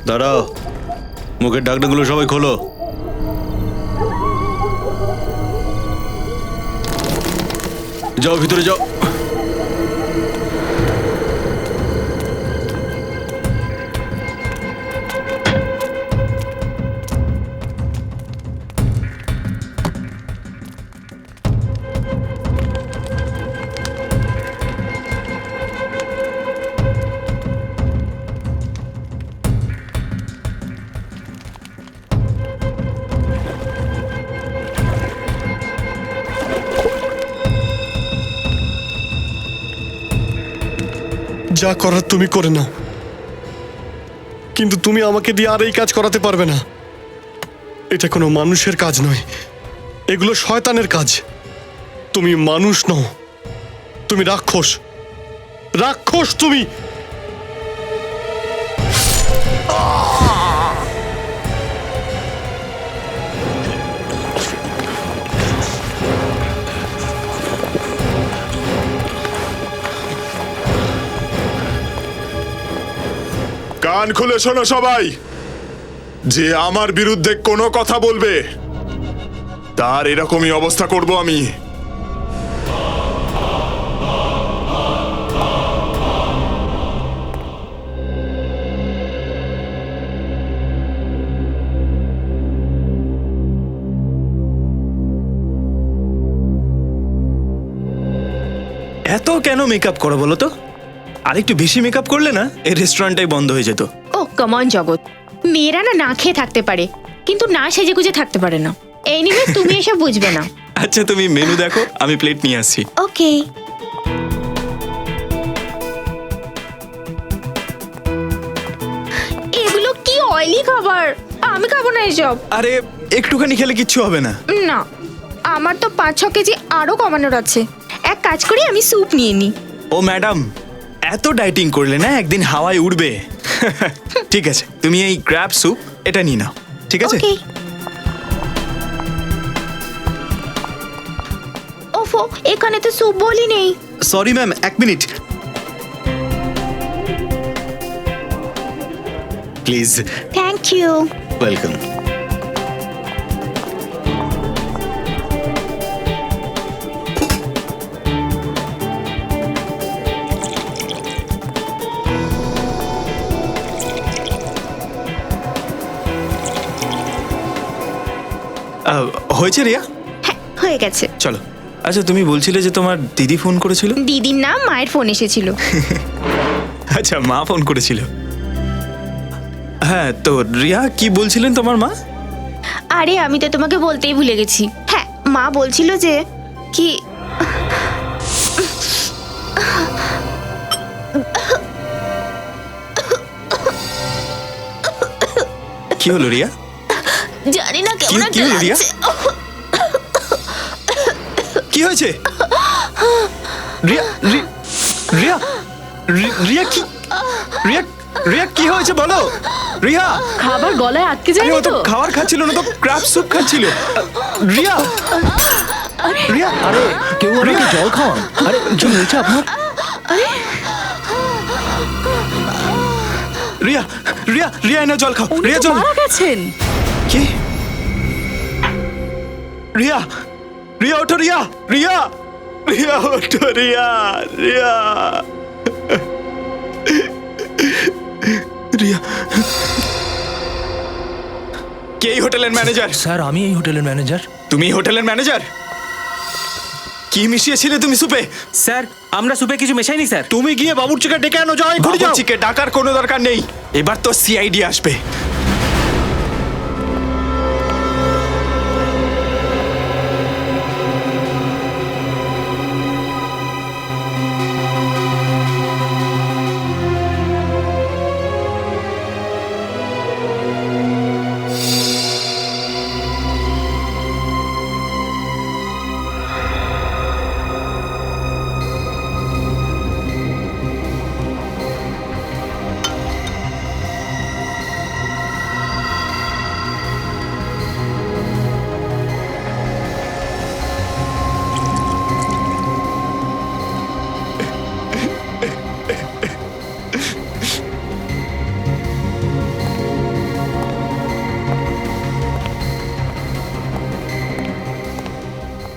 দাঁড়াও, মুখের ঢাকনাগুলো সবাই খোলো। যাও ভিতরে যাও। যা করার তুমি করে নাও, কিন্তু তুমি আমাকে দিয়ে আর এই কাজ করাতে পারবে না। এটা কোনো মানুষের কাজ নয়, এগুলো শয়তানের কাজ। তুমি মানুষ নও, তুমি রাক্ষস। রাক্ষস তুমি। কান খুলে শোনো সবাই, যে আমার বিরুদ্ধে কোনো কথা বলবে তার এরকমই অবস্থা করব আমি। এত কেন মেকআপ করো বলো তো? আর একটু বেশি মেকআপ করলে না এই রেস্টুরেন্টটাই বন্ধ হয়ে যেত। ও কমন জগৎ, মেয়েরা না খেয়ে থাকতে পারে কিন্তু না সেজে গুজে থাকতে পারে না। এনিওয়ে তুমি এসব বুঝবে না। আচ্ছা তুমি মেনু দেখো, আমি প্লেট নিয়ে আসছি। ওকে। এগুলো কি অয়েলি খাবার, আমি খাবো না এসব। আরে একটুখানি খেলে কিচ্ছু হবে না। না, আমার তো 5-6 কেজি আরো কমানোর আছে। এক কাজ করি, আমি স্যুপ নিয়ে নিই। ও ম্যাডাম, এত ডাইটিং করলে না একদিন হাওয়ায় উড়বে। ঠিক আছে, তুমি এই ক্র্যাব স্যুপ এটা নিয়ে নাও, ঠিক আছে? ওকে। ওফো, এখানে তো স্যুপ বলি নেই। সরি ম্যাম, এক minute please. Thank you. Welcome. হয়েছে রিয়া? হ্যাঁ, হয়ে গেছে। চলো। আচ্ছা তুমি বলছিলে যে তোমার দিদি ফোন করেছিল? দিদির না, মায়ের ফোন এসেছিল। আচ্ছা মা ফোন করেছিল। হ্যাঁ তো রিয়া কি বলছিলেন তোমার মা? আরে আমি তো তোমাকে বলতেই ভুলে গেছি। হ্যাঁ, মা বলছিল যে কি কি হলো রিয়া? জানি না কেমন কি হলো রিয়া? কি হয়েছে রিয়া? রিয়া রিয়া কি রিয়া রিয়া কি হয়েছে বলো? রিয়া খাবার গলায় আটকে যায় ও তো তো? খাবার খাচ্ছিল না তো, ক্র্যাব স্যুপ খাচ্ছিল। রিয়া রিয়া আরে কেউ আমাকে জল খাওয়ান। আরে কি হয়েছে আপনার? রিয়া রিয়া রিয়া এনে জল খাও। রিয়া জল। মারা গেছেন। কি? রিয়া রিয়া ওঠো। রিয়া রিয়া রিয়া ওঠো। রিয়া রিয়া রিয়া। কে এই হোটেলের ম্যানেজার? স্যার আমি এই হোটেলের ম্যানেজার। তুমি হোটেলের ম্যানেজার? কি মিশিয়েছিলে তুমি সুপে? স্যার আমরা সুপে কিছু মেশাইনি স্যার। তুমি গিয়ে বাবুর্চিকে ডেকে আনো, যাও এক্ষুনি যাও। বাবুর্চিকে ডাকার কোনো দরকার নেই, এবার তো সিআইডি আসবে।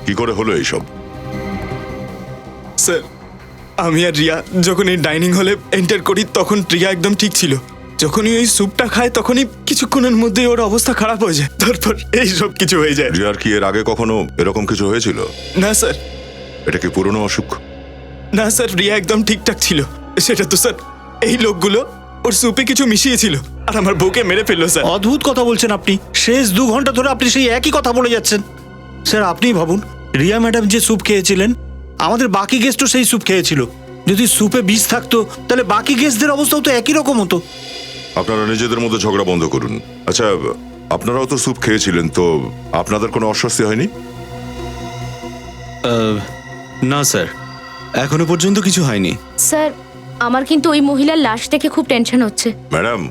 কি করে হলো এইসব? স্যার, আমি আর রিয়া যখন এই ডাইনিং হলে এন্টার করি তখন রিয়া একদম ঠিক ছিল। যখনই ওই স্যুপটা খায় তখনই কিছুক্ষণের মধ্যেই ওর অবস্থা খারাপ হয়ে যায়, তারপর এই সব কিছু হয়ে যায়। রিয়ার কি এর আগে কখনো এরকম কিছু হয়েছিল? না স্যার, এটা কি পুরনো অসুখ? না স্যার, রিয়া একদম ঠিকঠাক ছিল। সেটা তো স্যার এই লোকগুলো ওর স্যুপে কিছু মিশিয়েছিল আর আমার বউকে মেরে ফেললো স্যার। অদ্ভুত কথা বলছেন আপনি। শেষ 2 ঘন্টা ধরে আপনি সেই একই কথা বলে যাচ্ছেন। স্যার, আপনিই ভাবুন, রিয়া ম্যাডাম যে স্যুপ খেয়েছিলেন, আমাদের বাকি গেস্টও সেই স্যুপ খেয়েছিল। যদি স্যুপে বিষ থাকতো তাহলে বাকি গেস্টদের অবস্থাও তো একই রকম হতো। আপনারা নিজেদের মধ্যে ঝগড়া বন্ধ করুন। আচ্ছা, আপনারাও তো স্যুপ খেয়েছিলেন, তো আপনাদের কোনো অস্বস্তি হয়নি? না স্যার, এখনো পর্যন্ত কিছু হয়নি। স্যার, আমার কিন্তু ওই মহিলার লাশ দেখে খুব টেনশন হচ্ছে। ম্যাডাম,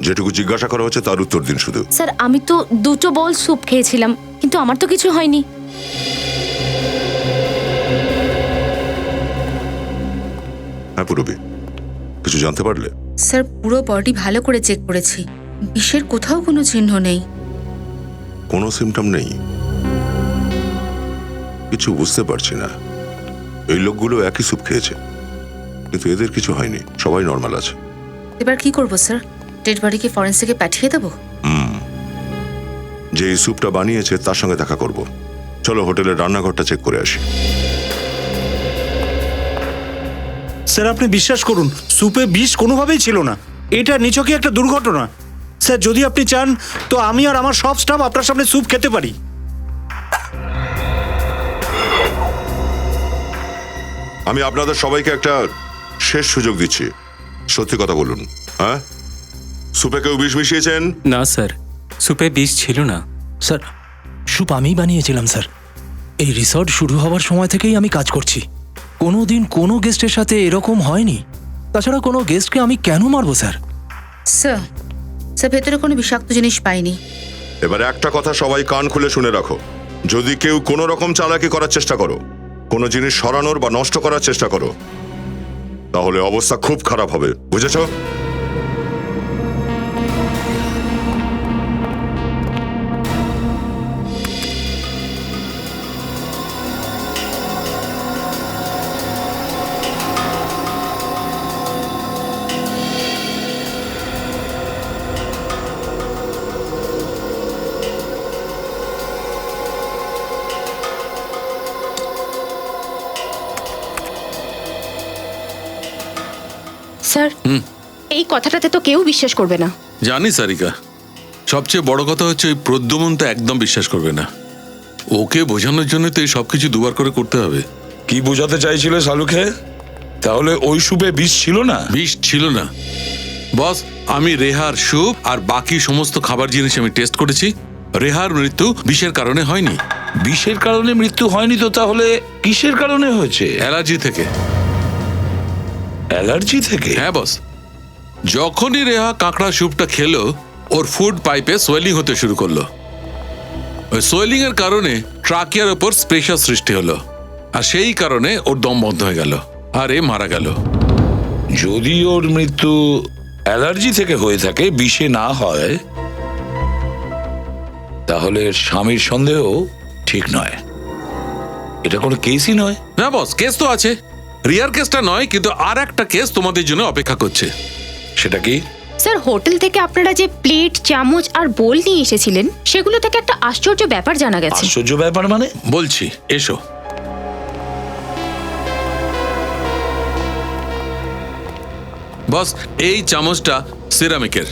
যেটুকু জিজ্ঞাসা করা হচ্ছে তার উত্তর দিন শুধু। স্যার, আমি তো 2 বোল স্যুপ খেয়েছিলাম, কিন্তু আমার তো কিছু হয়নি। হ্যাঁ পুরবি, কিছু জানতে পারলে? স্যার, পুরো বডি ভালো করে চেক করেছি, বিষের কোথাও কোনো চিহ্ন নেই। কোনো সিমটম নেই? কিছু বুঝতে পারছি না। এই লোকগুলো একই স্যুপ খেয়েছে, কিন্তু এদের কিছু হয়নি, সবাই নর্মাল আছে। এবার কি করব স্যার? ডেড বডিকে ফরেন্সিকে পাঠিয়ে দেবো? যে এই স্যুপটা বানিয়েছে তার সঙ্গে দেখা করব। চলো হোটেলের রান্নাঘরটা চেক করে আসি। স্যার, আপনি বিশ্বাস করুন, স্যুপে বিষ কোনোভাবেই ছিল না। এটা নিছকই একটা দুর্ঘটনা। স্যার, যদি আপনি চান তো আমি আর আমার সব স্টাফ আপনার সামনে স্যুপ খেতে পারি। আমি আপনাদের সবাইকে একটা শেষ সুযোগ দিচ্ছি, সত্যি কথা বলুন। হ্যাঁ, স্যুপে কেউ বিষ মিশিয়েছেন? না স্যার, সুপে বিষ ছিল না। স্যার, স্যুপ আমিই বানিয়েছিলাম স্যার। এই রিসর্ট শুরু হওয়ার সময় থেকেই আমি কাজ করছি। কোনোদিন কোনো গেস্টের সাথে এরকম হয়নি। তাছাড়া কোনো গেস্টকে আমি কেন মারবো স্যার? স্যার, স্যার, ভেতরে কোনো বিষাক্ত জিনিস পাইনি। এবার একটা কথা সবাই কান খুলে শুনে রাখো, যদি কেউ কোনো রকম চালাকি করার চেষ্টা করো, কোনো জিনিস সরানোর বা নষ্ট করার চেষ্টা করো, তাহলে অবস্থা খুব খারাপ হবে, বুঝেছো? স্যার, এই কথাটাতে তো কেউ বিশ্বাস করবে না। জানি সারিকা, সবচেয়ে বড় কথা হচ্ছে ওই প্রদ্যুমন তো একদম বিশ্বাস করবে না। ওকে বোঝানোর জন্য তো এই সবকিছু দুবার করে করতে হবে। কি বোঝাতে চাইছিলে শালুকে? তাহলে ওই সুপে বিষ ছিল না? বিষ ছিল না বস। আমি রেহার স্যুপ আর বাকি সমস্ত খাবার জিনিস আমি টেস্ট করেছি। রেহার মৃত্যু বিষের কারণে হয়নি। বিষের কারণে মৃত্যু হয়নি তো তাহলে কিসের কারণে হয়েছে? অ্যালার্জি থেকে। অ্যালার্জি থেকে? হ্যাঁ বস, যখনই রেহা কাঁকড়া স্যুপটা খেলো ওর ফুড পাইপে সোয়েলিং হতে শুরু করলো। ওই সোয়েলিং এর কারণে ট্রাকিয়ার ওপর প্রেশার সৃষ্টি হলো, আর সেই কারণে ওর দম বন্ধ হয়ে গেল আর এ মারা গেল। যদি ওর মৃত্যু অ্যালার্জি থেকে হয়ে থাকে, বিষে না হয়, তাহলে স্বামীর সন্দেহ ঠিক নয়। এটা কোনো কেসই নয়। না বস, কেস তো আছে। রিয়ার কেসটা নয়, কিন্তু আর একটা কেস তোমাদের জন্য অপেক্ষা করছে। সেটা কি? স্যার, হোটেল থেকে আপনারা যে প্লেট, চামচ আর বোল নিয়ে এসেছিলেন, সেগুলো থেকে একটা আশ্চর্য ব্যাপার জানা গেছে। আশ্চর্য ব্যাপার মানে? বলছি, এসো। বস, এই চামচটা সিরামিকের,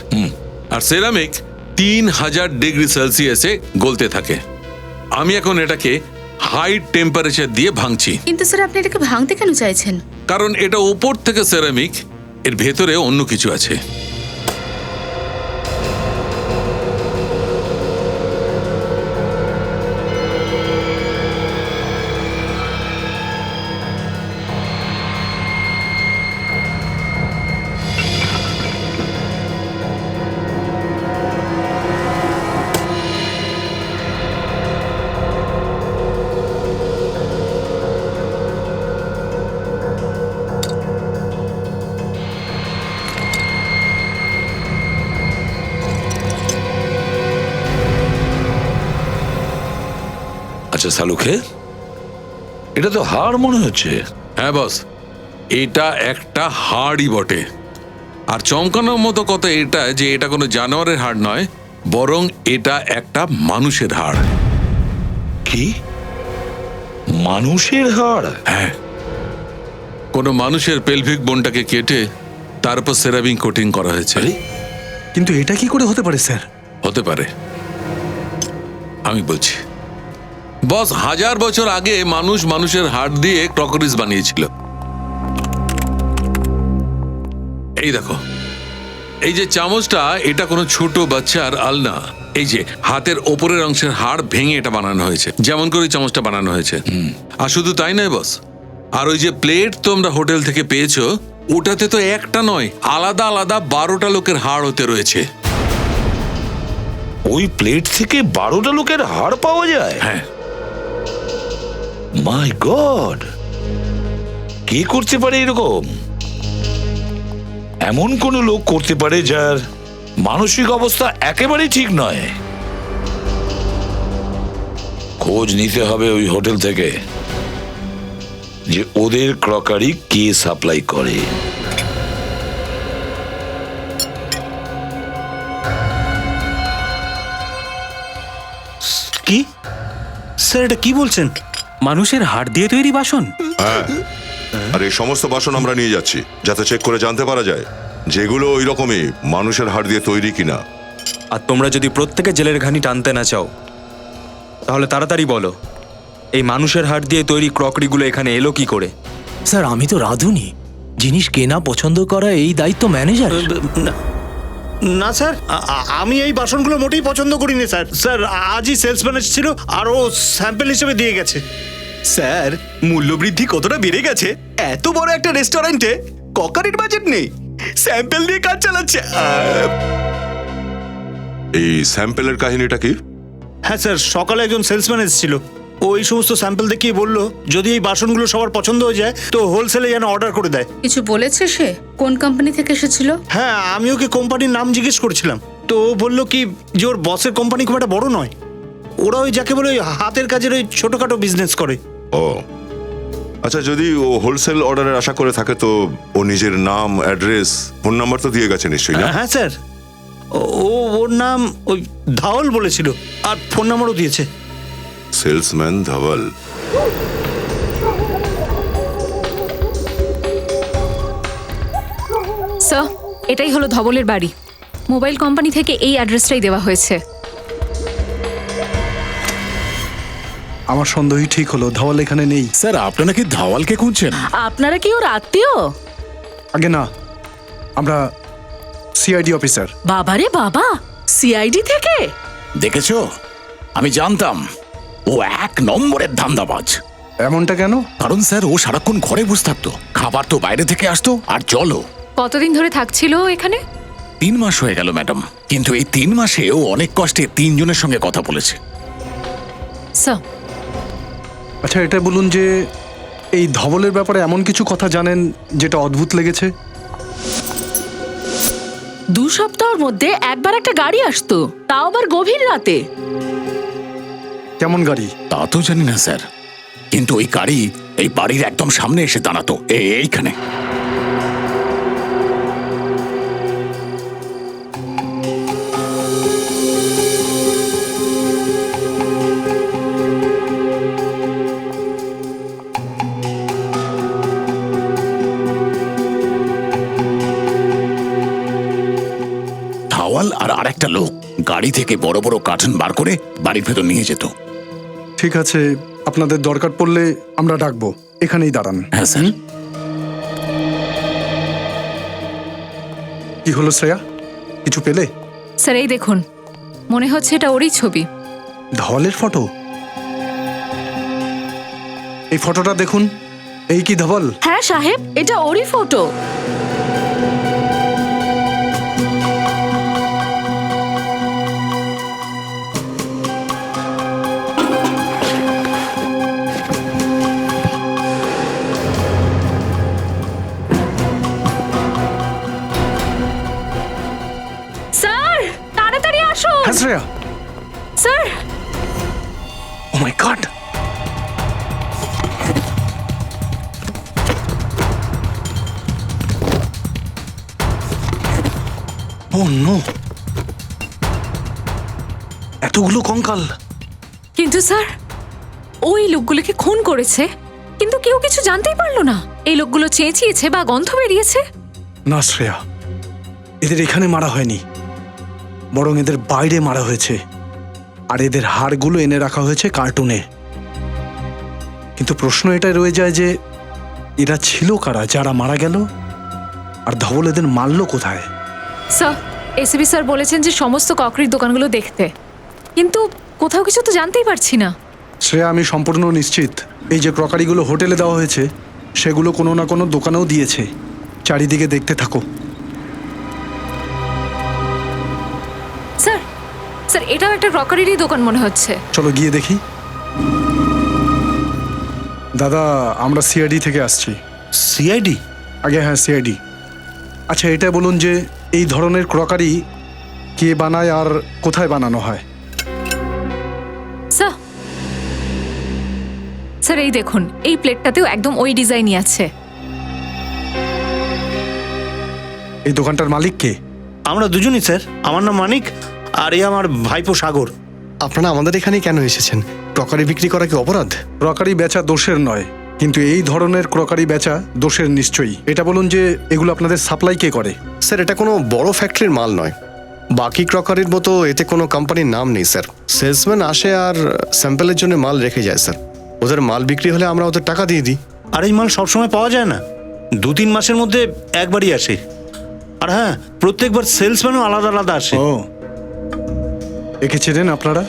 আর সিরামিক 3000 ডিগ্রি সেলসিয়াসে গলতে থাকে। আমি এখন এটাকে হাই টেম্পারেচার দিয়ে ভাঙছি। কিন্তু স্যার, আপনি এটাকে ভাঙতে কেন চাইছেন? কারণ এটা উপর থেকে সিরামিক, এর ভেতরে অন্য কিছু আছে। আচ্ছা শালুকে, এটা তো হাড় মনে হচ্ছে। হ্যাঁ বস, এটা একটা হাড়ই বটে। আর চমকানোর মতো কথা এটা যে এটা কোনো জানোয়ারের হাড় নয়, বরং এটা একটা মানুষের হাড়। কি? মানুষের হাড়? হ্যাঁ, কোনো মানুষের পেলভিক বোনটাকে কেটে তার উপর সেরামিক কোটিং করা হয়েছে। কিন্তু এটা কি করে হতে পারে স্যার? হতে পারে, আমি বলছি। বস, 1000 বছর আগে মানুষ মানুষের হাড় দিয়ে ক্রকরিস বানিয়েছিল। এই দেখো, এই যে চামচটা, এটা কোনো ছোট বাচ্চার আলনা। এই যে হাতের ওপরের অংশের হাড় ভেঙে এটা বানানো হয়েছে, যেমন করে চামচটা বানানো হয়েছে। আর শুধু তাই নয় বস, আর ওই যে প্লেট তোমরা হোটেল থেকে পেয়েছো, ওটাতে তো একটা নয়, আলাদা আলাদা 12টা লোকের হাড় হতে রয়েছে। ওই প্লেট থেকে 12টা লোকের হাড় পাওয়া যায়? হ্যাঁ। মাই গড, কে করতে পারে এরকম? এমন কোন লোক করতে পারে যার মানসিক অবস্থা একেবারেই ঠিক নয়। খোঁজ নিতে হবে ওই হোটেল থেকে যে ওদের ক্রকারি কে সাপ্লাই করে। কি স্যার, এটা কি বলছেন? মানুষের হাড় দিয়ে তৈরি বাসন? হ্যাঁ, আর এই সমস্ত বাসন আমরা নিয়ে যাচ্ছি যাতে চেক করে জানতে পারা যায় যেগুলো ওই রকমই মানুষের হাড় দিয়ে তৈরি কিনা। আর তোমরা যদি প্রত্যেকে জেলের ঘানি টানতে না চাও, তাহলে তাড়াতাড়ি বলো এই মানুষের হাড় দিয়ে তৈরি ক্রকরিগুলো এখানে এলো কি করে? স্যার, আমি তো রাঁধুনি। জিনিস কেনা পছন্দ করা এই দায়িত্ব ম্যানেজার। না স্যার, আমি এই বাসনগুলো মোটেই পছন্দ করিনি স্যার। স্যার, আজই সেলসম্যান এসেছিল আর ও স্যাম্পল হিসেবে দিয়ে গেছে। স্যার, মূল্যবৃদ্ধি কতটা বেড়ে গেছে! এত বড় একটা রেস্টুরেন্টে ককারির বাজেট নেই, স্যাম্পল দিয়ে কাজ চালাচ্ছে। এই স্যাম্পেলের কাহিনীটা কি? হ্যাঁ স্যার, সকালে একজন সেলসম্যান এসেছিল। ও এই সমস্ত স্যাম্পল দেখিয়ে বলল যদি এই বাসনগুলো সবার পছন্দ হয়ে যায় তো হোলসেলে যেন অর্ডার করে দেয়। কিছু বলেছে সে? কোন কোম্পানি থেকে এসেছিল? হ্যাঁ, আমি ওকে কোম্পানির নাম জিজ্ঞেস করেছিলাম, তো ও বললো কি যে ওর বসের কোম্পানি খুব একটা বড় নয়, ওরা ওই যাকে বলে ওই হাতের কাজের ওই ছোটখাটো বিজনেস করে। ও আচ্ছা, যদি ও হোলসেল অর্ডারের আশা করে থাকে তো ও নিজের নাম, অ্যাড্রেস, ফোন নাম্বার তো দিয়ে গেছে নিশ্চয়ই না? হ্যাঁ স্যার, ওর নাম ওই ধাওয়াল বলেছিল আর ফোন নাম্বারও দিয়েছে। সেলসম্যান ধাওয়াল। স্যার, এটাই হলো ধবলের বাড়ি। মোবাইল কোম্পানি থেকে এই অ্যাড্রেসটাই দেওয়া হয়েছে। আমার সন্দেহই ঠিক হলো, ধাওয়াল এখানে নেই। স্যার, আপনারা কি ধাওয়ালকে খুঁজছেন? আপনারা কি ওর আত্মীয়? আগে না, আমরা সিআইডি অফিসার। বাবারে বাবা, সিআইডি থেকে? দেখেছো, আমি জানতাম ও 1 নম্বরের ধান্দাবাজ। এমনটা কেন? কারণ স্যার, ও সারাক্ষণ ঘরে বসে থাকতো, খাবার তো বাইরে থেকে আসতো, আর জলও। কতদিন ধরে থাকছিল এখানে? 3 মাস হয়ে গেল ম্যাডাম, কিন্তু এই 3 মাসে ও অনেক কষ্টে 3 জনের সঙ্গে কথা বলেছে। স্যার, আচ্ছা এটা বলুন যে এই ধবলের ব্যাপারে এমন কিছু কথা জানেন যেটা অদ্ভুত লেগেছে? 2 সপ্তাহের মধ্যে একবার একটা গাড়ি আসতো, তাও আবার গভীর রাতে। কেমন গাড়ি? তা তো জানি না স্যার, কিন্তু ওই গাড়ি এই বাড়ির একদম সামনে এসে দাঁড়াতো, এইখানে। ধাওয়াল আর আরেকটা লোক গাড়ি থেকে বড় বড় কার্টন বার করে বাড়ির ভেতর নিয়ে যেত। ঠিক আছে, আপনাদের দরকার পড়লে আমরা ডাকবো, এখানেই দাঁড়ান। হ্যাঁ স্যার। কি হলো শ্রেয়া, কিছু পেলে? স্যার, এই দেখুন, মনে হচ্ছে এটা ওরই ছবি। ধবলের ফটো? এই ফটোটা দেখুন, এই কি ধবল? হ্যাঁ সাহেব, এটা ওরই ফটো। স্যার, তাড়াতাড়ি আসুন। হ্যাঁ শ্রেয়া। স্যার, ও মাই গড, ও নো, এতগুলো কঙ্কাল। কিন্তু স্যার, ওই লোকগুলোকে খুন করেছে, কিন্তু কেউ কিছু জানতেই পারলো না। এই লোকগুলো চেঁচিয়েছে বা গন্ধ বেরিয়েছে। না শ্রেয়া, এদের এখানে মারা হয়নি, বরং এদের বাইরে মারা হয়েছে। আর এদের হাড়গুলো এনে রাখা হয়েছে কার্টুনে। কিন্তু প্রশ্ন এটাই রয়ে যায় যে এরা ছিল কারা যারা মারা গেল, আর ধবল এদের মারলো কোথায়? স্যার, এসিবি স্যার বলেছেন যে সমস্ত ক্রকারির দোকানগুলো দেখতে, কিন্তু কোথাও কিছু তো জানতেই পারছি না। শ্রেয়া, আমি সম্পূর্ণ নিশ্চিত এই যে ক্রকারিগুলো হোটেলে দেওয়া হয়েছে সেগুলো কোনো না কোনো দোকানেও দিয়েছে। চারিদিকে দেখতে থাকো। স্যার, স্যার এটাও একটা ক্রকারিরই দোকান মনে হচ্ছে। চলো গিয়ে দেখি। দাদা, আমরা সিআইডি থেকে আসছি। সিআইডি? আগে হ্যাঁ, সিআইডি। আচ্ছা, এটা বলুন যে এই ধরনের ক্রকারি কে বানায় আর কোথায় বানানো হয়? স্যার, স্যার এই দেখুন, এই প্লেটটাতেও একদম ওই ডিজাইনই আছে। এই দোকানটার মালিক কে? আমরা দুজনই স্যার। আমার নাম মানিক, আর এ আমার ভাইপো সাগর। আপনারা আমাদের এখানে কেন এসেছেন? ক্রকারি বিক্রি করা কি অপরাধ? ক্রকারি বেচা দোষের নয়, কিন্তু এই ধরনের ক্রকারি বেচা দোষের নিশ্চয়ই। এটা বলুন যে এগুলো আপনাদের সাপ্লাই কে করে? স্যার, এটা কোনো বড় ফ্যাক্টরির মাল নয়। বাকি ক্রকারির মতো এতে কোনো কোম্পানির নাম নেই স্যার। সেলসম্যান আসে আর স্যাম্পলের জন্য মাল রেখে যায় স্যার। ওদের মাল বিক্রি হলে আমরা ওদের টাকা দিয়ে দিই। আর এই মাল সবসময় পাওয়া যায় না, 2-3 মাসের মধ্যে একবারই আসে। আর হ্যাঁ, প্রত্যেকবার সেলসম্যানও আলাদা আলাদা আসে। ও, একে চেনেন আপনারা?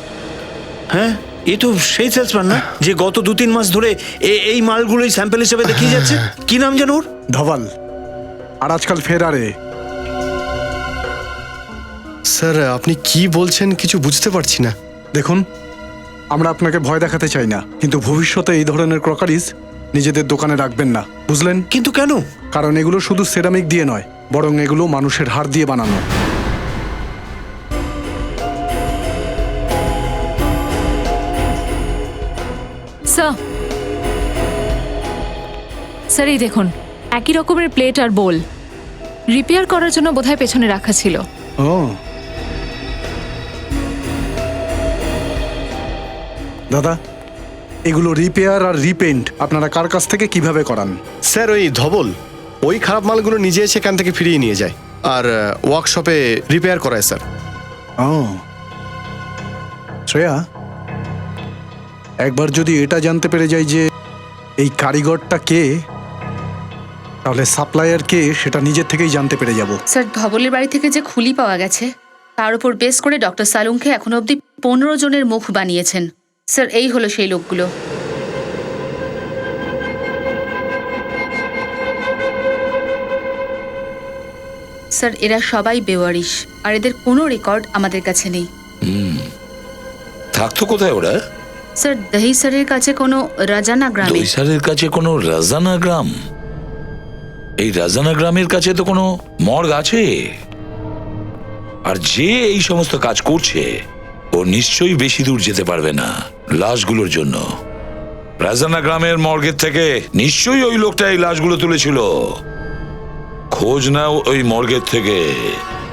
হ্যাঁ, এ তো সেই সেলসম্যান না যে গত 2-3 মাস ধরে এই মালগুলোই স্যাম্পল হিসেবে দেখিয়ে যাচ্ছে। কি নাম যেন ওর? ধবল। আর আজকাল ফেরারে। স্যার, আপনি কি বলছেন কিছু বুঝতে পারছি না। দেখুন, আমরা আপনাকে ভয় দেখাতে চাই না, কিন্তু ভবিষ্যতে এই ধরনের ক্রকারিজ নিজেদের দোকানে রাখবেন না, বুঝলেন? কিন্তু কেন? কারণ এগুলো শুধু সেরামিক দিয়ে নয়, বরং এগুলো মানুষের হাড় দিয়ে বানানো। স্যার, স্যার এই দেখুন, একই রকমের প্লেট আর বোল রিপেয়ার করার জন্য বোধহয় পেছনে রাখা ছিল। ও দাদা, এগুলো রিপেয়ার আর রিপেন্ট আপনারা কার কাছ থেকে কিভাবে করান? স্যার, ওই ধবল ওই খারাপ মালগুলো নিজে এসে এখান থেকে ফিরিয়ে নিয়ে যায় আর ওয়ার্কশপে রিপেয়ার করায় স্যার। ও শ্রেয়া, একবার যদি এটা জানতে পেরে যাই যে এই কারিগরটা কে, তাহলে সাপ্লায়ার কে সেটা নিজের থেকেই জানতে পেরে যাব। স্যার, ধবলের বাড়ি থেকে যে খুলি পাওয়া গেছে তার উপর বেস করে ডক্টর সালুংকে এখনো অবধি 15 জনের মুখ বানিয়েছেন। স্যার, এই হলো সেই লোকগুলো। স্যার, এরা সবাই বেওয়ারিশ, আর এদের কোনো রেকর্ড আমাদের কাছে নেই। থাকতো কোথায় ওরা? স্যার, দহিসরের কাছে কোনো রাজানা গ্রামে। দহিসরের কাছে কোনো রাজানা গ্রাম? এই রাজানা গ্রামের কাছে তো কোনো মর্গ আছে, আর যে এই সমস্ত কাজ করছে ও নিশ্চয়ই বেশি দূর যেতে পারবে না লাশগুলোর জন্য। রাজানা গ্রামের মর্গের থেকে নিশ্চয়ই ওই লোকটা এই লাশগুলো তুলেছিল। খোঁজ নাও ওই মর্গের থেকে।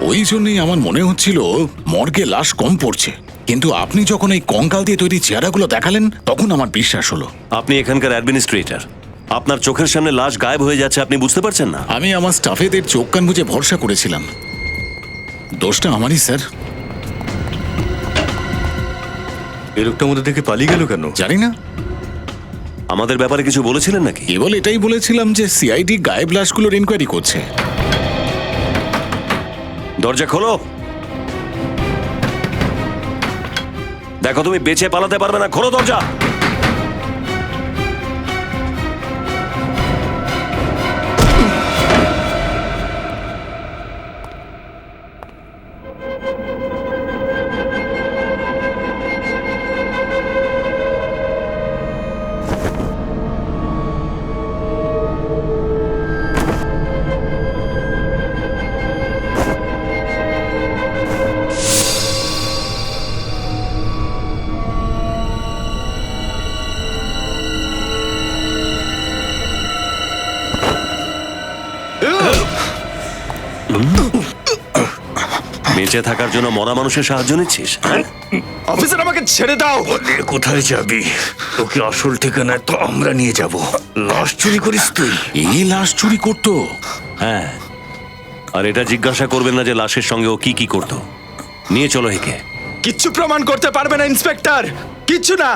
ওই জন্যই আমার মনে হচ্ছিল মর্গে লাশ কম পড়ছে, কিন্তু আপনি যখন এই কঙ্কাল দিয়ে তৈরি চেহারাগুলো দেখালেন তখন আমার বিশ্বাস হলো। আপনি এখানকার অ্যাডমিনিস্ট্রেটর, আপনার চোখের সামনে লাশ গায়েব হয়ে যাচ্ছে, আপনি বুঝতে পারছেন না? আমি আমার স্টাফেদের চোখ কান বুঝে ভরসা করেছিলাম, দোষটা আমারই স্যার। এই লোকটা মধ্যে থেকে পালিয়ে গেল কেন জানি না। আমাদের ব্যাপারে কিছু বলেছিলেন নাকি? কেবল এটাই বলেছিলাম যে সিআইডি গায়েব লাশগুলোর ইনকোয়ারি করছে। দরজা খোলো। দেখো, তুমি বেঁচে পালাতে পারবে না, খোলো দরজা। বেঁচে থাকার জন্য মরা মানুষের সাহায্য নিচ্ছিস, হ্যাঁ? অফিসার আমাকে ছেড়ে দাও। কোথায় যাবি? তোকে আসল ঠিকানায় তো আমরা নিয়ে যাব। লাশ চুরি করিস তুই? এই লাশ চুরি করতো? হ্যাঁ, আর এটা জিজ্ঞাসা করবেন না যে লাশের সঙ্গে ও কি কি করতো। নিয়ে চলো একে। কিচ্ছু প্রমাণ করতে পারবে না ইন্সপেক্টর, কিচ্ছু না।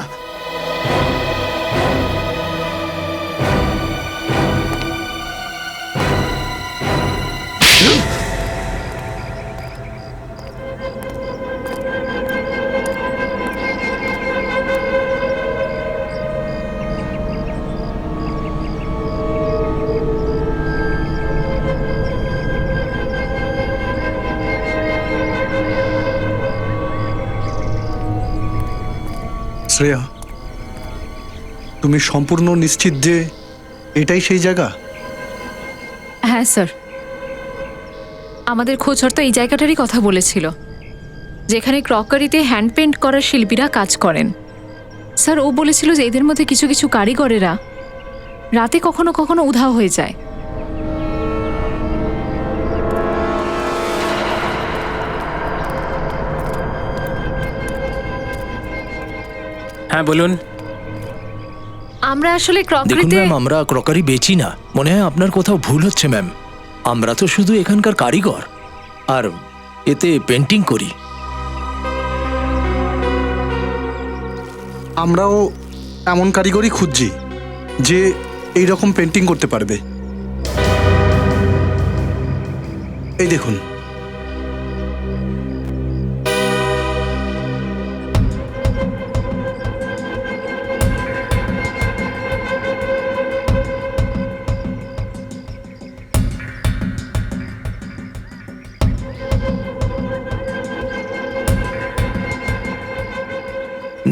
শ্রেয়া, তুমি সম্পূর্ণ নিশ্চিত যে এটাই সেই জায়গা? হ্যাঁ স্যার, আমাদের খোঁজর তো এই জায়গাটারই কথা বলেছিল, যেখানে ক্রকারিতে হ্যান্ড পেন্ট করার শিল্পীরা কাজ করেন। স্যার, ও বলেছিল যে এদের মধ্যে কিছু কিছু কারিগরেরা রাতে কখনো কখনো উধাও হয়ে যায়। হ্যাঁ বলুন। আমরা আসলে দেখুন ক্রকারিতে ম্যাম, আমরা ক্রকারি বেচি না। মনে হয় আপনার কোথাও ভুল হচ্ছে ম্যাম। আমরা তো শুধু এখানকার কারিগর, আর এতে পেন্টিং করি। আমরাও এমন কারিগরই খুঁজছি যে এই রকম পেন্টিং করতে পারবে। এই দেখুন,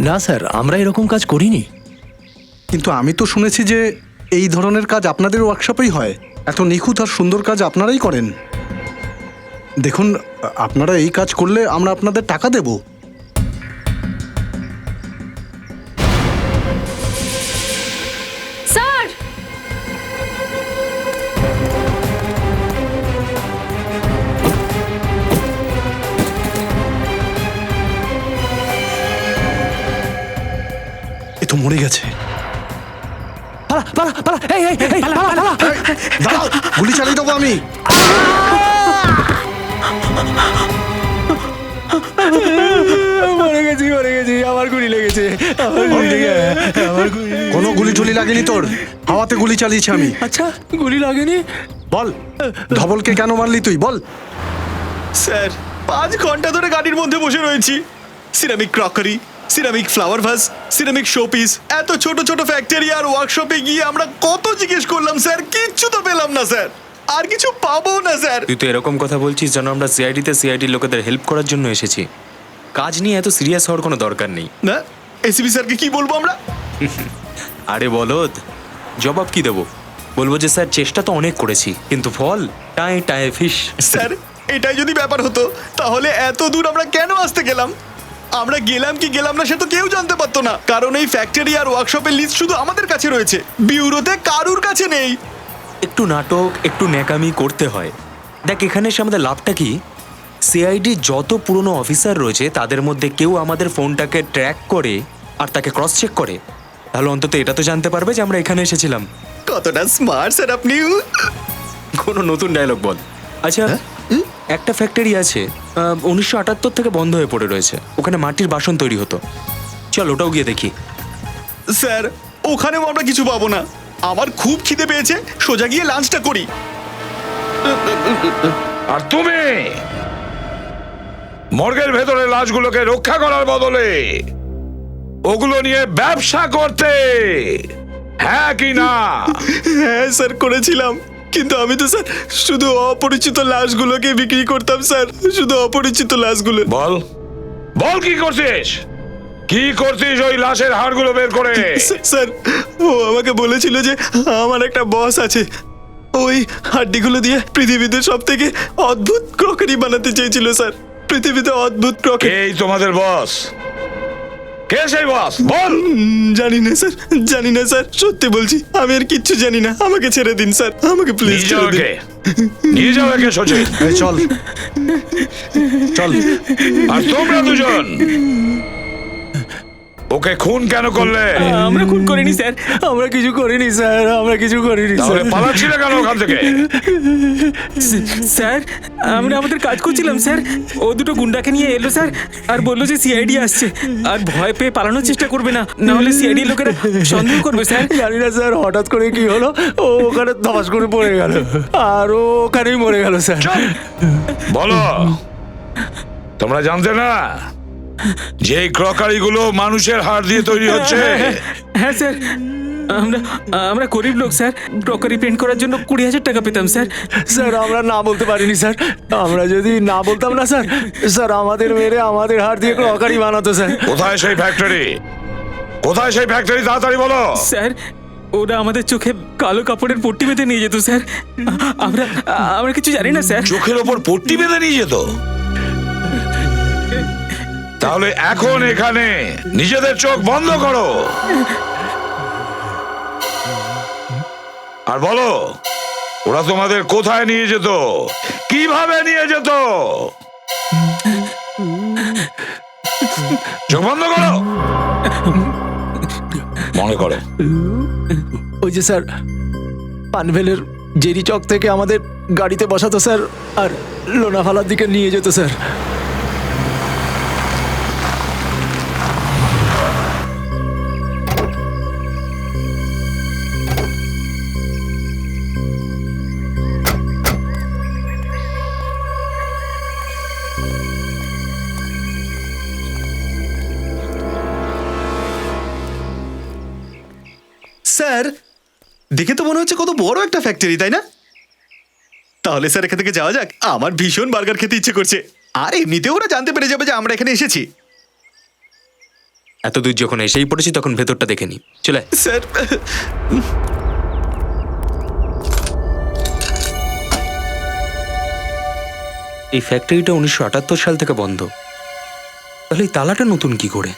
না স্যার, আমরা এরকম কাজ করিনি। কিন্তু আমি তো শুনেছি যে এই ধরনের কাজ আপনাদের ওয়ার্কশপেই হয়। এত নিখুঁত আর সুন্দর কাজ আপনারাই করেন। দেখুন, আপনারা এই কাজ করলে আমরা আপনাদের টাকা দেব। স্যার, এ তো মরে গেছে। দাঁড়াও, গুলি চালিয়ে দেবো আমি। মরে গেছি, আমার গুলি লেগেছে। কোনো গুলি টুলি লাগেনি তোর, হাওয়াতে গুলি চালিয়েছি আমি। আচ্ছা, গুলি লাগেনি? বল, ধবলকে কেন মারলি তুই, বল। স্যার, 5 ঘন্টা ধরে গাড়ির মধ্যে বসে রয়েছি। Ceramic crockery, ceramic flower vase, ceramic showpiece, এত ছোট ছোট ফ্যাক্টরি আর ওয়ার্কশপে গিয়ে আমরা কত জিজ্ঞেস করলাম স্যার, কিচ্ছু তো পেলাম না স্যার, আর কিছু পাবো না স্যার। তুই তো এরকম কথা বলছিস যেন আমরা সিআইডির লোকেদের হেল্প করার জন্য এসেছি। কাজ নিয়ে এত সিরিয়াস হওয়ার কোনো দরকার নেই। না, এসিপি স্যারকে কি বলবো আমরা? আরে বলদ, জবাব কি দেবো? বলবো যে স্যার চেষ্টা তো অনেক করেছি, কিন্তু ফল টায় টায় ফিশ। স্যার, এটাই যদি ব্যাপার হতো তাহলে এত দূর আমরা কেন আসতে গেলাম? আমরা গেলাম কি গেলাম না সে তো কেউ জানতে পারতো না, কারণ এই ফ্যাক্টরি আর ওয়ার্কশপের লিস্ট শুধু আমাদের কাছে রয়েছে, বিউরোতে কারুর কাছে নেই। একটু নাটক, একটু ন্যাকামি করতে হয়। দেখ, এখানে এসে আমাদের লাভটা কি? সিআইডি যত পুরনো অফিসার রয়েছে তাদের মধ্যে কেউ আমাদের ফোনটাকে ট্র্যাক করে আর তাকে ক্রস চেক করে, তাহলে অন্তত এটা তো জানতে পারবে যে আমরা এখানে এসেছিলাম। কতটা স্মার্ট স্যার আপনি। কোনো নতুন ডায়লগ বল। আচ্ছা, একটা ফ্যাক্টরি আছে 1978 থেকে বন্ধ হয়ে পড়ে রয়েছে, ওখানে মাটির বাসন তৈরি হতো। চল ওটাও গিয়ে দেখি। স্যার, ওখানেও আমরা কিছু পাবো না। আমার খুব খিদে পেয়েছে, সোজা গিয়ে লাঞ্চটা করি। আর তুমি মর্গের ভেতরে লাশগুলোকে রক্ষা করার বদলে ওগুলো নিয়ে ব্যবসা করতে, হ্যাঁ কি না? হ্যাঁ স্যার, করেছিলাম, কিন্তু আমি তো স্যার শুধু অপরিচিত লাশগুলোকে বিক্রি করতাম স্যার, শুধু অপরিচিত লাশগুলো। বল বল, কি করছিস? কি করছিস ওই লাশের হাড়গুলো বের করে? স্যার, ও আমাকে বলেছিল যে আমার একটা বস আছে, ওই হাড্ডিগুলো দিয়ে পৃথিবীতে সব থেকে অদ্ভুত ক্রকারি বানাতে চেয়েছিল স্যার, পৃথিবীতে অদ্ভুত ক্রকারি। এই তোমাদের বস? কে সেই বস বল। জানি না স্যার, জানি না স্যার, সত্যি বলছি আমি আর কিচ্ছু জানি না, আমাকে ছেড়ে দিন স্যার, আমাকে প্লিজ নিয়ে যাও ছেড়ে দিন। একে, নিয়ে যাও একে সচিন। চল চল। আর তোমরা দুজন ওকে খুন কেন করলে? আমরা খুন করিনি স্যার, আমরা কিছু করিনি স্যার, আমরা কিছু করিনি তাহলে পালাচ্ছিলে কেন ওখান থেকে? স্যার আমরা আমাদের কাজ করছিলাম স্যার, ও দুটো গুন্ডাকে নিয়ে এলো স্যার, আর বললো যে সিআইডি আসছে, আর ভয় পেয়ে পালানোর চেষ্টা করবে না, না হলে সিআইডি লোকেরা সন্দেহ করবে স্যার। জানি না স্যার, হঠাৎ করে কি হলো, ও ওখানে ধপাস করে পড়ে গেল, আর ও ওখানেই মরে গেল স্যার। বলো, তোমরা জানতে না যে ক্রকারি গুলো মানুষের হাড় দিয়ে তৈরি হচ্ছে? হ্যাঁ স্যার, আমরা আমরা গরিব লোক স্যার, ক্রকারি পেন্ট করার জন্য 20,000 টাকা পেতাম স্যার। স্যার আমরা না বলতে পারিনি স্যার, আমরা যদি না বলতাম না স্যার, স্যার আমাদের মেরে আমাদের হাড় দিয়ে ক্রকারি বানাতো স্যার। কোথায় সেই ফ্যাক্টরি? কোথায় সেই ফ্যাক্টরি? তাড়াতাড়ি বলো। স্যার ওরা আমাদের চোখে কালো কাপড়ের পট্টি বেঁধে নিয়ে যেত স্যার, আমরা আমরা কিছু জানি না স্যার। চোখের ওপর পট্টি বেঁধে নিয়ে যেত? তাহলে এখন এখানে নিজেদের চোখ বন্ধ করো আর বলো, ওরা তোমাদের কোথায় নিয়ে যেত, কিভাবে নিয়ে যেত? চোখ বন্ধ করো, মনে করো। ওই যে স্যার পানভেলের জেরি চক থেকে আমাদের গাড়িতে বসাতো স্যার, আর লোনাভালার দিকে নিয়ে যেত স্যার। স্যার দেখে তো মনে হচ্ছে কত বড় একটা ফ্যাক্টরি, তাই না? তাহলে স্যার এখান থেকে যাওয়া যাক, আমার ভীষণ বার্গার খেতে ইচ্ছে করছে, আর এমনিতে ওরা জানতে পেরে যাবে যে আমরা এখানে এসেছি। এত দূর যখন এসেই পড়েছি তখন ভেতরটা দেখে নি, চলে। স্যার এই ফ্যাক্টরিটা 1978 সাল থেকে বন্ধ, তাহলে এই তালাটা নতুন কি করে?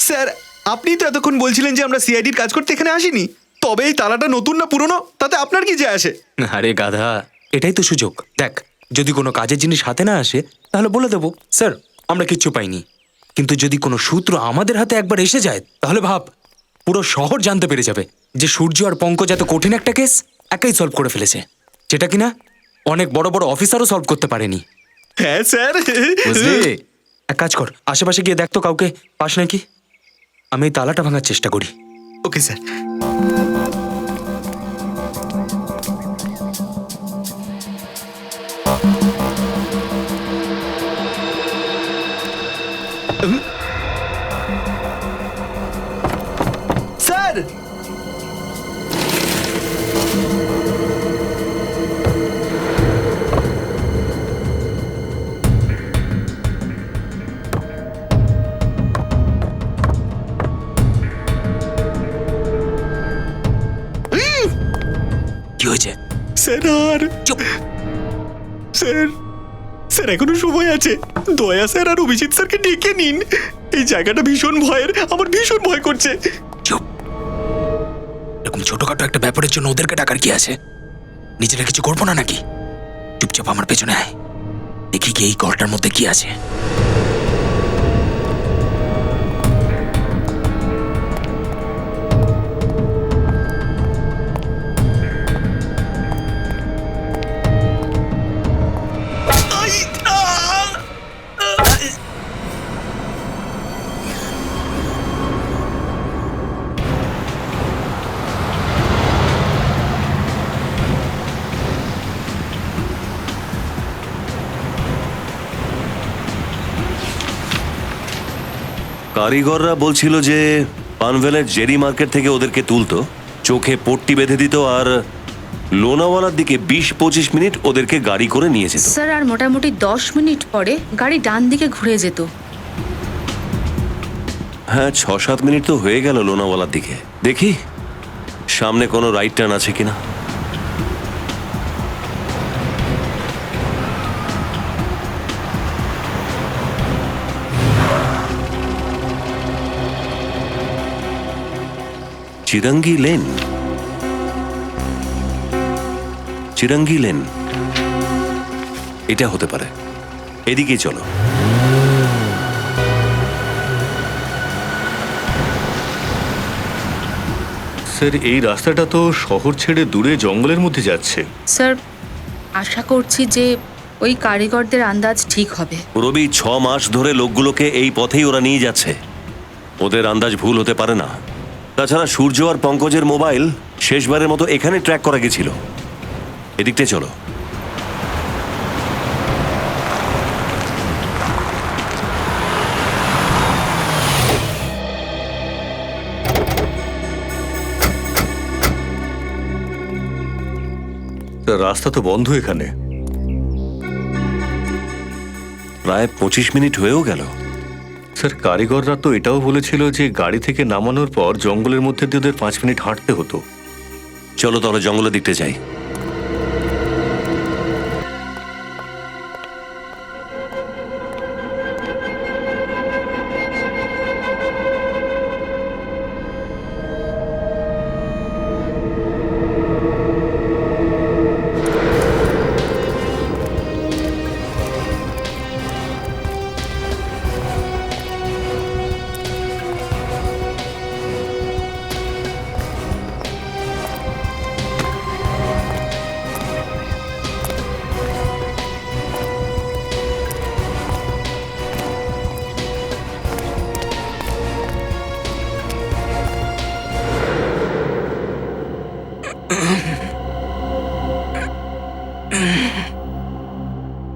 স্যার আপনি তো এতক্ষণ বলছিলেন যে আমরা সিআইডির কাজ করতে এখানে আসিনি, তবে এই তালাটা নতুন না পুরনো তাতে আপনার কি যায় আসে? আরে গাধা, এটাই তো সুযোগ। দেখ, যদি কোনো কাজের জিনিস হাতে না আসে তাহলে বলে দেবো স্যার আমরা কিচ্ছু পাইনি, কিন্তু যদি কোনো সূত্র আমাদের হাতে একবার এসে যায় তাহলে ভাব, পুরো শহর জানতে পেরে যাবে যে সূর্য আর পঙ্কজ এত কঠিন একটা কেস একাই সলভ করে ফেলেছে, যেটা কিনা অনেক বড় বড় অফিসারও সলভ করতে পারেনি। হ্যাঁ স্যার, বুঝলি? এক কাজ কর, আশেপাশে গিয়ে দেখ তো কাউকে পাস নাকি, আমি এই তালাটা ভাঙার চেষ্টা করি। Okay sir. স্যার কি হয়েছে? স্যার আর চুপ। স্যার স্যার এখনো সময় আছে, দয়া স্যার আর অভিজিৎ স্যারকে ডেকে নিন, এই জায়গাটা ভীষণ ভয়ের, আমার ভীষণ ভয় করছে। চুপ, এরকম ছোটখাটো একটা ব্যাপারের জন্য ওদেরকে ডাকার কি আছে? নিজেরা কিছু করবো না নাকি? চুপচাপ আমার পেছনে আয়, দেখি কি এই ঘরটার মধ্যে কি আছে। কারিগররা বলছিল যে পানভেলের জেরি মার্কেট থেকে ওদেরকে তুলতো, চোখে পট্টি বেঁধে দিত, আর লোনাওয়ালার দিকে 20-25 মিনিট ওদেরকে গাড়ি করে নিয়ে যেত। স্যার আর মোটামুটি 10 মিনিট পরে গাড়ি ডান দিকে ঘুরে যেত। হ্যাঁ, 6-7 মিনিট তো হয়ে গেল লোনাওয়ালার দিকে। দেখি সামনে কোনো রাইট টার্ন আছে কিনা। চিরঙ্গি লেন, চিরঙ্গি লেন, এটা হতে পারে। এদিকে চলো। স্যার এই রাস্তাটা তো শহর ছেড়ে দূরে জঙ্গলের মধ্যে যাচ্ছে। স্যার আশা করছি যে ওই কারিগরদের আন্দাজ ঠিক হবে। রবি, 6 মাস ধরে লোকগুলোকে এই পথেই ওরা নিয়ে যাচ্ছে, ওদের আন্দাজ ভুল হতে পারে না। তাছাড়া সূর্য আর পঙ্কজের মোবাইল শেষবারের মতো এখানে ট্র্যাক করা গেছিল। এদিকটা চলো। রাস্তা তো বন্ধ এখানে। প্রায় 25 মিনিট হয়েও গেল। স্যার কারিগররা তো এটাও বলেছিল যে গাড়ি থেকে নামানোর পর জঙ্গলের মধ্যে দিয়ে ওদের 5 মিনিট হাঁটতে হতো। চলো তাহলে জঙ্গলের দিকতে যাই।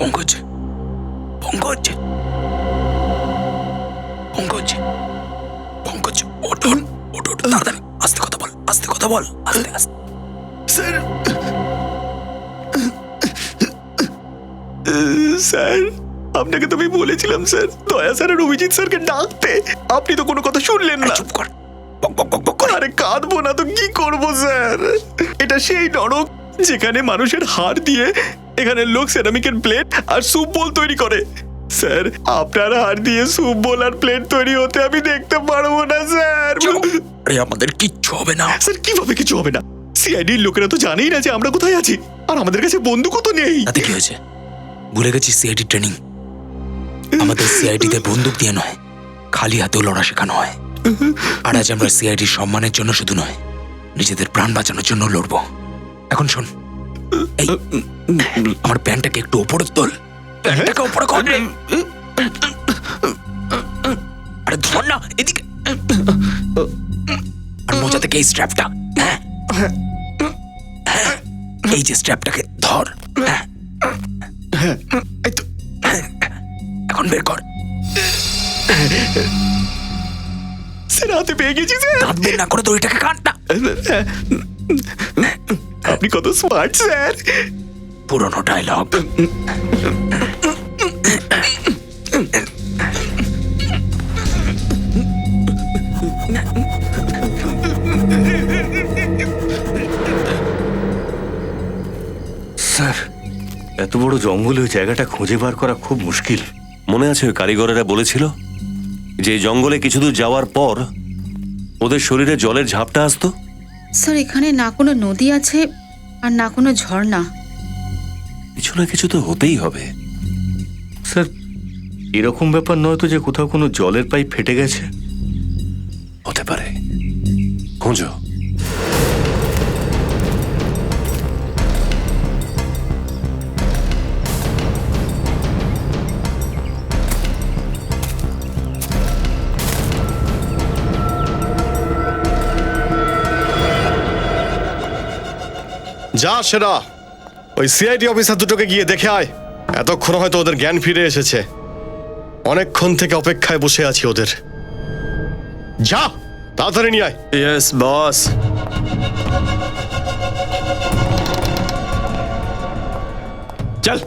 পঙ্কজ, পঙ্কজ, পঙ্কজ, পঙ্কজ, ওঠ, ওঠ, ওঠ, ওঠ, তাড়াতাড়ি, আস্তে কথা বল, আস্তে কথা বল, আস্তে আস্তে। স্যার, স্যার আপনাকে তো আমি বলেছিলাম স্যার, দয়া স্যার আর অভিজিৎ স্যারকে ডাকতে, আপনি তো কোনো কথা শুনলেন না। চুপ কর, বক বক বক বক করে। আরে কাঁদবো না তো কি করবো স্যার? এটা সেই নরক যেখানে মানুষের হাড় দিয়ে এখানে লোক সেরামিকের প্লেট আর স্যুপ বোল তৈরি করে। স্যার আপনার হাড় দিয়ে স্যুপ বোল আর প্লেট তৈরি হতে আমি দেখতে পারবো না স্যার। আরে আমাদের কিচ্ছু হবে না। স্যার কিভাবে কিছু হবে না? সিআইডির লোকেরা তো জানেই না যে আমরা কোথায় আছি, আর আমাদের কাছে বন্দুকও তো নেই। তাতে কি হয়েছে? ভুলে গেছি সিআইডি ট্রেনিং। আমাদের সিআইডিতে বন্দুক দিয়ে নয়, খালি হাতেও লড়া শেখানো হয়। আর আজ আমরা সিআইডির সম্মানের জন্য শুধু নয়, নিজেদের প্রাণ বাঁচানোর জন্য লড়বো। এখন শোন, এই আমার প্যান্টটাকে একটু ওপরে তোল, প্যান্টটাকে ওপরে কর। আরে ধর না, এদিকে। আর মোজা থেকে এই স্ট্র্যাপটা, এই যে স্ট্র্যাপটাকে ধর। এখন বের কর। স্যার হাতে পেয়ে গেছি স্যার। দাঁত বের না করে দড়িটাকে কাট না। আপনি কত স্মার্ট স্যার। পুরনো ডায়লগ। স্যার এত বড় জঙ্গলে ওই জায়গাটা খুঁজে বার করা খুব মুশকিল। মনে আছে ওই কারিগরেরা বলেছিল যে জঙ্গলে কিছু দূর যাওয়ার পর ওদের শরীরে জলের ঝাপটা আসতো? স্যার এখানে না কোনো নদী আছে আর না কোনো ঝর্ণা। কিছু না কিছু তো হতেই হবে। স্যার এরকম ব্যাপার নয় তো যে কোথাও কোনো জলের পাইপ ফেটে গেছে? হতে পারে, খোঁজো। যা সেরা, ওই সিআইডি অফিসার দুটোকে গিয়ে দেখে আয়। এতক্ষণ হয়তো ওদের জ্ঞান ফিরে এসেছে। অনেকক্ষণ থেকে অপেক্ষায় বসে আছি ওদের। যা তাড়াতাড়ি নিয়ে আয়। Yes boss. চল।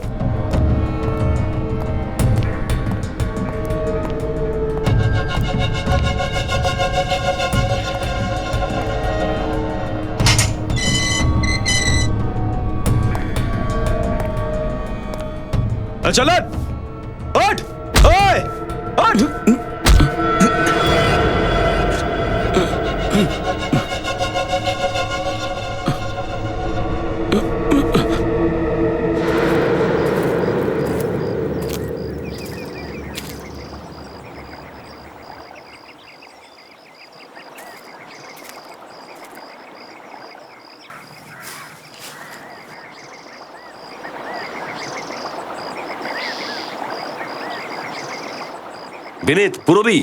চলেন, ওঠ, ওই ওঠ। বিনীত, পুরবি,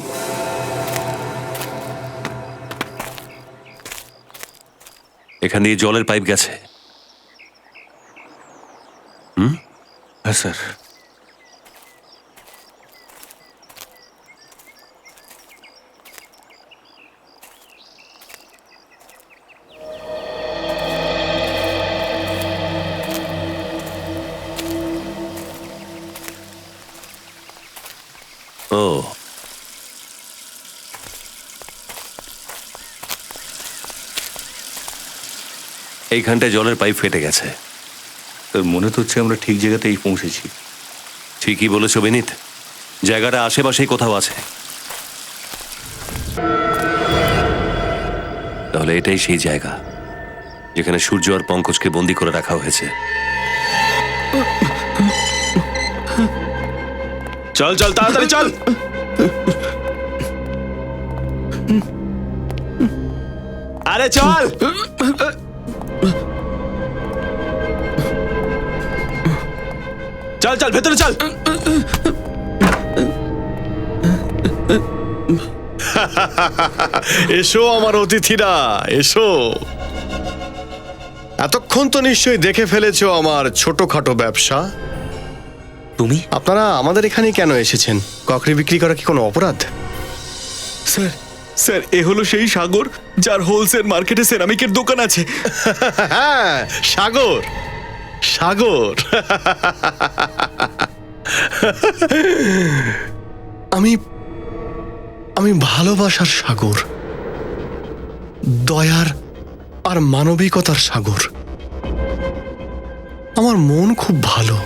এখান দিয়ে জলের পাইপ গেছে। হ্যাঁ স্যার। ও, এইখানটায় জলের পাইপ ফেটে গেছে। তোর মনে তো হচ্ছে আমরা ঠিক জায়গাতেই পৌঁছেছি। ঠিকই বলেছো বিনীত, জায়গাটা আশেপাশেই কোথাও আছে। তাহলে এটাই সেই জায়গা যেখানে সূর্য আর পঙ্কজকে বন্দি করে রাখা হয়েছে। চল চল তাড়াতাড়ি চল। আরে চল। চল চল ভেতরে চল। এসো আমার অতিথিরা, এসো। এতক্ষণ তো নিশ্চয়ই দেখে ফেলেছো আমার ছোটখাটো ব্যবসা। তুমি আপনারা আমাদের এখানে কেন এসেছেন? ককরি বিক্রি করা কি কোনো অপরাধ? স্যার স্যার, এ হলো সেই সাগর যার হোলসেল মার্কেটে সেরামিকের দোকান আছে। হ্যাঁ, সাগর, সাগর। আমি আমি ভালোবাসার সাগর, দয়ার আর মানবিকতার সাগর। আমার মন খুব ভালো।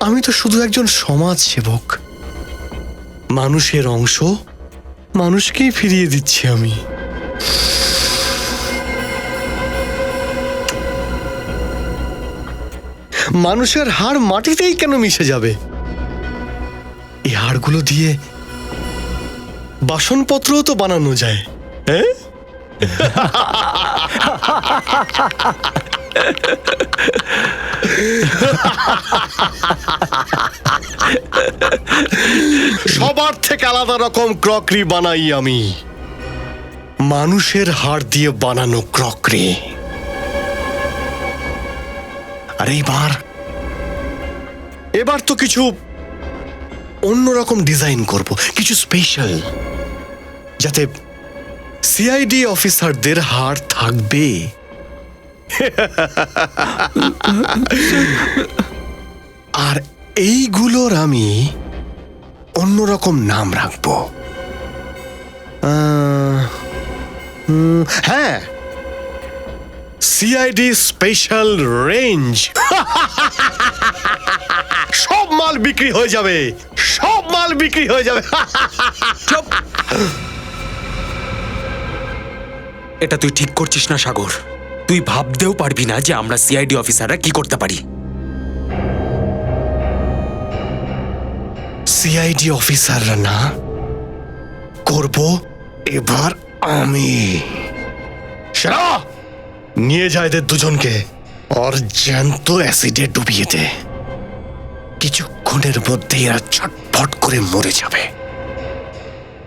আমি তো শুধু একজন সমাজ সেবক। মানুষের অংশ মানুষকেই ফিরিয়ে দিচ্ছি আমি। মানুষের হাড় মাটিতেই কেন মিশে যাবে? এই হাড়গুলো দিয়ে বাসনপত্রও তো বানানো যায়। হ্যাঁ, সবার থেকে আলাদা রকম ক্রকরি বানাই আমি। মানুষের হাড় দিয়ে বানানো ক্রকরি। আর এবার তো কিছু অন্যরকম ডিজাইন করব, কিছু স্পেশাল, যাতে সিআইডি অফিসারদের হাড় থাকবে। আর এইগুলোর আমি অন্যরকম নাম রাখবো। হ্যাঁ, সিআইডি স্পেশাল রেঞ্জ। সব মাল বিক্রি হয়ে যাবে, সব মাল বিক্রি হয়ে যাবে। এটা তুই ঠিক করছিস না সাগর। তুই ভাবতেও পারবি না যে আমরা সিআইডি অফিসাররা কি করতে পারি। সিআইডি অফিসাররা না, করব এবার আমি। সেরা, নিয়ে যায় এদের দুজনকে, আর জ্যান্ত অ্যাসিডে ডুবিয়ে দে। কিছুক্ষণের মধ্যে এরা ছটফট করে মরে যাবে।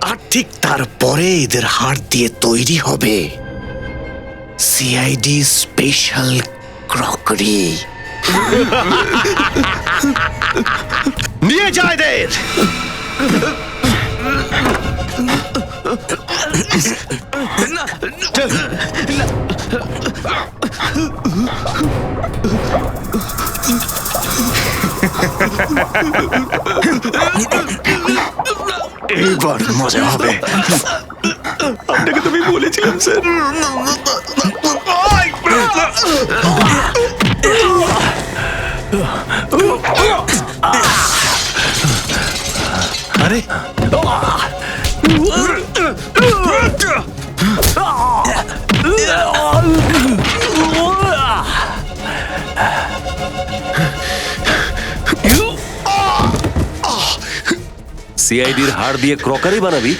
আর ঠিক তারপরে এদের হাড় দিয়ে তৈরি হবে সিআইডি স্পেশাল ক্রকরি। নিয়ে যায় এদের। এবার মজা হবে। আপনাকে তো আমি বলেছিলাম স্যার। আরে সিআইডির হাড় দিয়ে ক্রকারি বানাবি?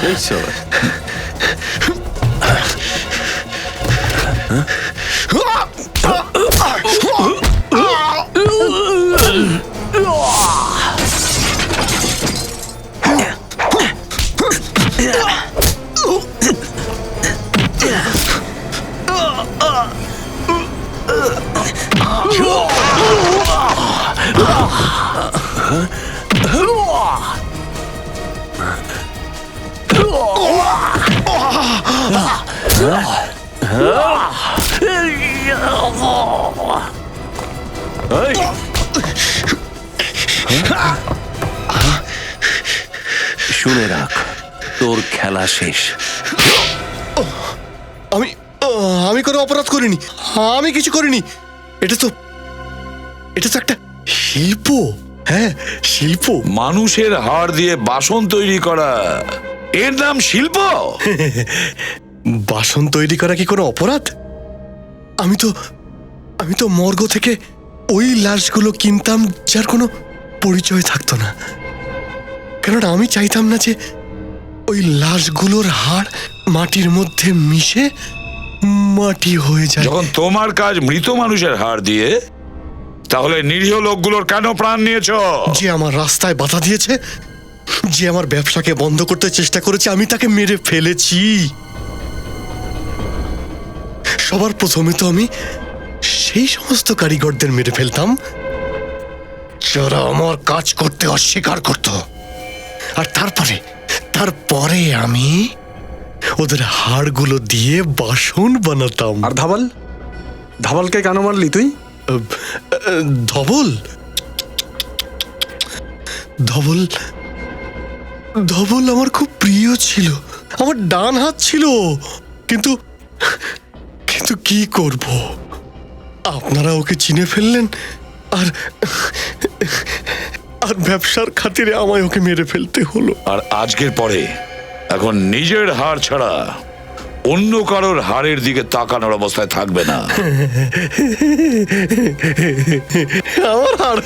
এই সবাই শুনে রাখ, তোর খেলা শেষ। আমি আমি কোনো অপরাধ করিনি, আমি কিছু করিনি। এটা তো একটা শিল্প। হ্যাঁ, শিল্প। মানুষের হাড় দিয়ে বাসন তৈরি করা, এর নাম শিল্প? বাসন তৈরি করা কি কোনো অপরাধ? আমি তো মর্গ থেকে ওই লাশগুলো কিনতাম যার কোনো পরিচয় থাকতো না, কেননা আমি চাইতাম না যে ওই লাশগুলোর হাড় মাটির মধ্যে মিশে মাটি হয়ে যায়। যখন তোমার কাজ মৃত মানুষের হাড় দিয়ে, তাহলে নিরীহ লোকগুলোর কেন প্রাণ নিয়েছো? যে আমার রাস্তায় বাধা দিয়েছে, যে আমার ব্যবসাকে বন্ধ করতে চেষ্টা করেছে, আমি তাকে মেরে ফেলেছি। সবার প্রথমে তো আমি সেই সমস্ত কারিগরদের মেরে ফেলতাম যারা আমার কাজ করতে অস্বীকার করত, আর তারপরে আমি ওদের হাড়গুলো দিয়ে বাসন বানাতাম। আর ধাবালকে কেন মারলি তুই? ধবল আমার খুব প্রিয় ছিল, আমার ডান হাত ছিল। কিন্তু কি করব, আপনারা ওকে চিনে ফেললেন, আর ব্যবসার খাতিরে আমায় ওকে মেরে ফেলতে হলো। আর আজকের পরে এখন নিজের হাড় ছাড়া অন্য কারোর হাড়ের দিকে তাকানোর অবস্থায় থাকবে না। আমার হাড়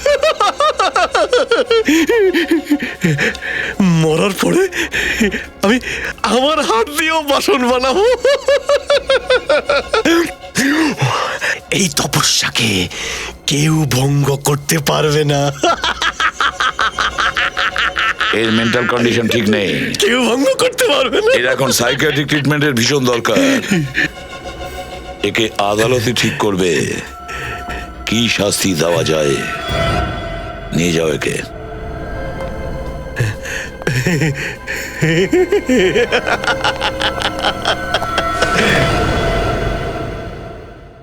মরার পরে আমি আমার হাত দিয়েও বাসন বানাবো। এই তপস্যাকে কেউ ভঙ্গ করতে পারবে না। এর মেন্টাল কন্ডিশন ঠিক নেই, কেউ ভঙ্গ করতে পারবে না। এর এখন সাইকিয়াট্রিক ট্রিটমেন্টের ভীষণ দরকার। একে আদালতে ঠিক করবে কি শাস্তি দেওয়া যায়। নিয়ে যাও একে।